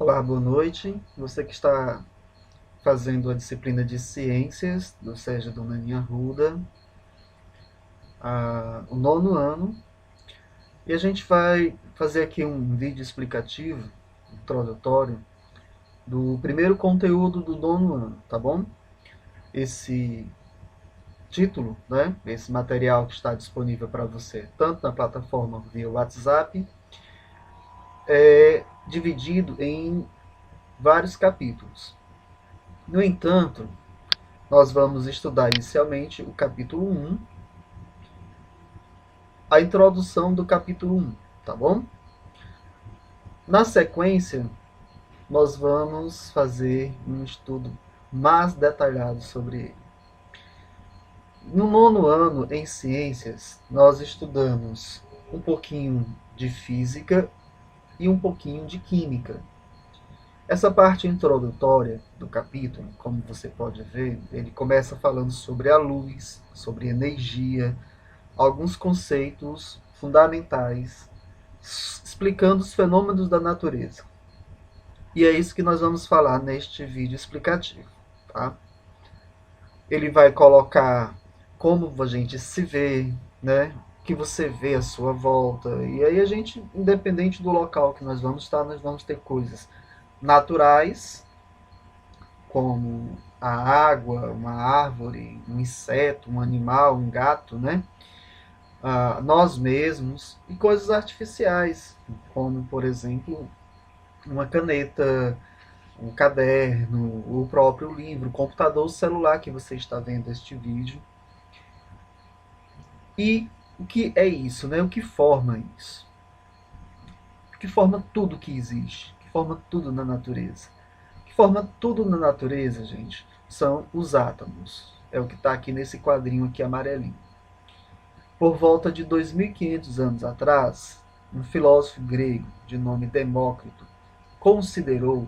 Olá, boa noite. Você que está fazendo a disciplina de Ciências do Sérgio Donani Arruda, o 9º ano. E a gente vai fazer aqui um vídeo explicativo, introdutório, do primeiro conteúdo do 9º ano, tá bom? Esse título, né, esse material que está disponível para você, tanto na plataforma via WhatsApp, é dividido em vários capítulos. No entanto, nós vamos estudar inicialmente o capítulo 1, a introdução do capítulo 1, tá bom? Na sequência, nós vamos fazer um estudo mais detalhado sobre ele. No 9º ano, em Ciências, nós estudamos um pouquinho de Física e um pouquinho de Química. Essa parte introdutória do capítulo, como você pode ver, ele começa falando sobre a luz, sobre energia, alguns conceitos fundamentais, explicando os fenômenos da natureza. E é isso que nós vamos falar neste vídeo explicativo, tá? Ele vai colocar como a gente se vê, né? Que você vê à sua volta. E aí a gente, independente do local que nós vamos estar, nós vamos ter coisas naturais, como a água, uma árvore, um inseto, um animal, um gato, né? Nós mesmos, e coisas artificiais, como, por exemplo, uma caneta, um caderno, o próprio livro, o computador, o celular que você está vendo este vídeo. E o que é isso, né? O que forma isso? O que forma tudo que existe? O que forma tudo na natureza? O que forma tudo na natureza, gente, são os átomos. É o que está aqui nesse quadrinho aqui amarelinho. Por volta de 2.500 anos atrás, um filósofo grego de nome Demócrito considerou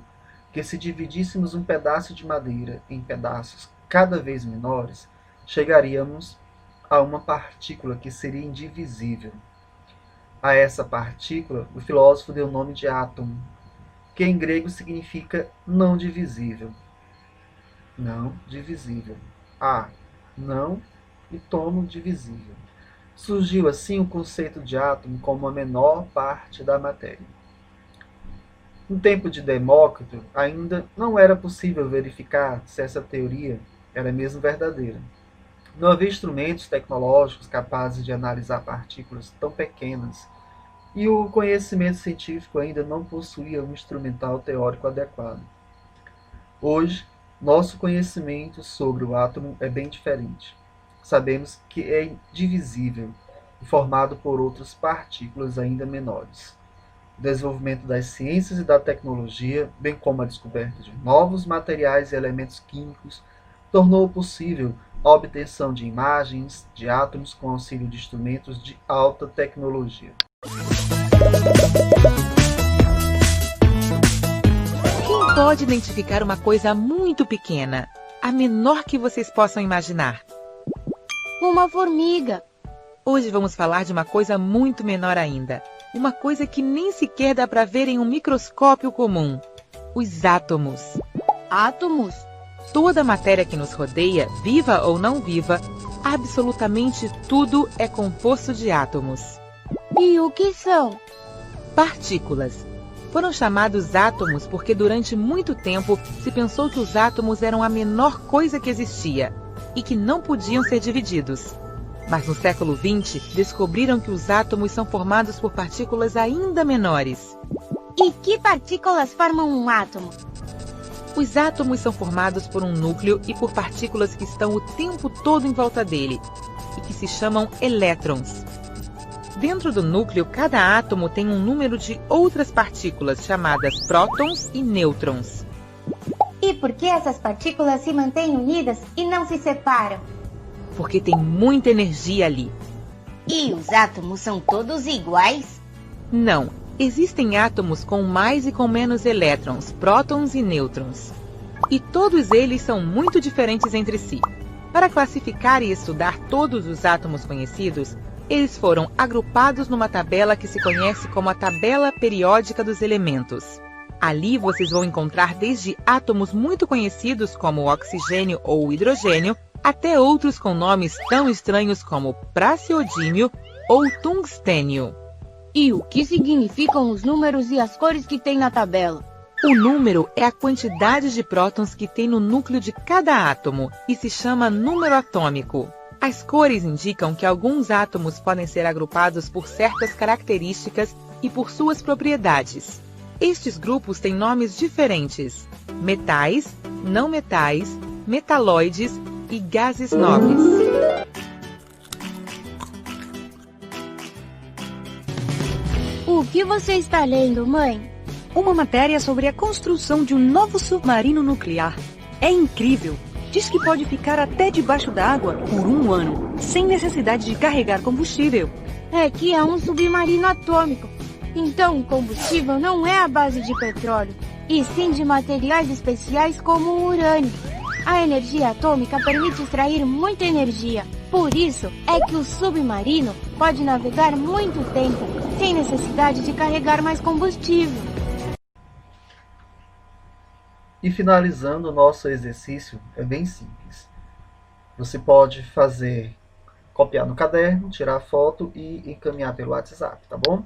que se dividíssemos um pedaço de madeira em pedaços cada vez menores, chegaríamos a uma partícula que seria indivisível. A essa partícula, o filósofo deu o nome de átomo, que em grego significa não divisível. Não divisível. Não e tomo divisível. Surgiu assim o conceito de átomo como a menor parte da matéria. No tempo de Demócrito, ainda não era possível verificar se essa teoria era mesmo verdadeira. Não havia instrumentos tecnológicos capazes de analisar partículas tão pequenas, e o conhecimento científico ainda não possuía um instrumental teórico adequado. Hoje, nosso conhecimento sobre o átomo é bem diferente. Sabemos que é indivisível e formado por outras partículas ainda menores. O desenvolvimento das ciências e da tecnologia, bem como a descoberta de novos materiais e elementos químicos, tornou possível a obtenção de imagens de átomos com auxílio de instrumentos de alta tecnologia. Quem pode identificar uma coisa muito pequena, a menor que vocês possam imaginar? Uma formiga. Hoje vamos falar de uma coisa muito menor ainda. Uma coisa que nem sequer dá para ver em um microscópio comum. Os átomos. Átomos? Toda a matéria que nos rodeia, viva ou não viva, absolutamente tudo é composto de átomos. E o que são? Partículas. Foram chamados átomos porque durante muito tempo se pensou que os átomos eram a menor coisa que existia e que não podiam ser divididos. Mas no século XX, descobriram que os átomos são formados por partículas ainda menores. E que partículas formam um átomo? Os átomos são formados por um núcleo e por partículas que estão o tempo todo em volta dele, e que se chamam elétrons. Dentro do núcleo, cada átomo tem um número de outras partículas, chamadas prótons e nêutrons. E por que essas partículas se mantêm unidas e não se separam? Porque tem muita energia ali. E os átomos são todos iguais? Não, existem átomos com mais e com menos elétrons, prótons e nêutrons. E todos eles são muito diferentes entre si. Para classificar e estudar todos os átomos conhecidos, eles foram agrupados numa tabela que se conhece como a tabela periódica dos elementos. Ali vocês vão encontrar desde átomos muito conhecidos como o oxigênio ou o hidrogênio, até outros com nomes tão estranhos como praseodímio ou tungstênio. E o que significam os números e as cores que tem na tabela? O número é a quantidade de prótons que tem no núcleo de cada átomo e se chama número atômico. As cores indicam que alguns átomos podem ser agrupados por certas características e por suas propriedades. Estes grupos têm nomes diferentes: metais, não metais, metalóides e gases nobres. O que você está lendo, mãe? Uma matéria sobre a construção de um novo submarino nuclear. É incrível! Diz que pode ficar até debaixo d'água por 1 ano, sem necessidade de carregar combustível. É que é um submarino atômico. Então o combustível não é a base de petróleo, e sim de materiais especiais como o urânio. A energia atômica permite extrair muita energia. Por isso é que o submarino pode navegar muito tempo, sem necessidade de carregar mais combustível. E finalizando o nosso exercício, é bem simples. Você pode copiar no caderno, tirar foto e encaminhar pelo WhatsApp, tá bom?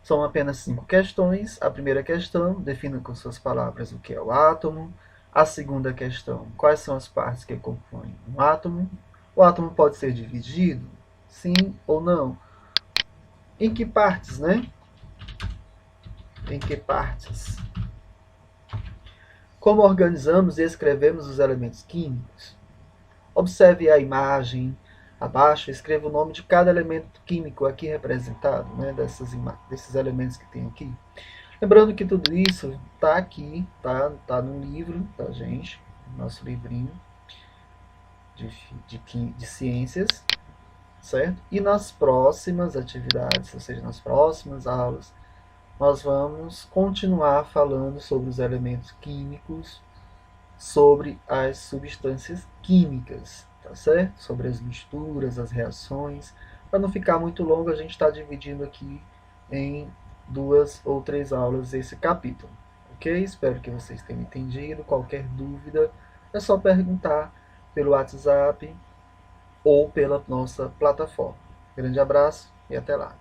São apenas 5 questões. A primeira questão, defina com suas palavras o que é o átomo. A segunda questão, quais são as partes que compõem um átomo? O átomo pode ser dividido? Sim ou não? Em que partes, né? Em que partes? Como organizamos e escrevemos os elementos químicos? Observe a imagem abaixo, escreva o nome de cada elemento químico aqui representado, né, desses elementos que tem aqui. Lembrando que tudo isso está aqui, tá no livro da gente, nosso livrinho de ciências, certo? E nas próximas atividades, ou seja, nas próximas aulas, nós vamos continuar falando sobre os elementos químicos, sobre as substâncias químicas, tá certo? Sobre as misturas, as reações. Para não ficar muito longo, a gente está dividindo aqui em 2 ou 3 aulas esse capítulo, ok? Espero que vocês tenham entendido. Qualquer dúvida é só perguntar pelo WhatsApp ou pela nossa plataforma. Grande abraço e até lá!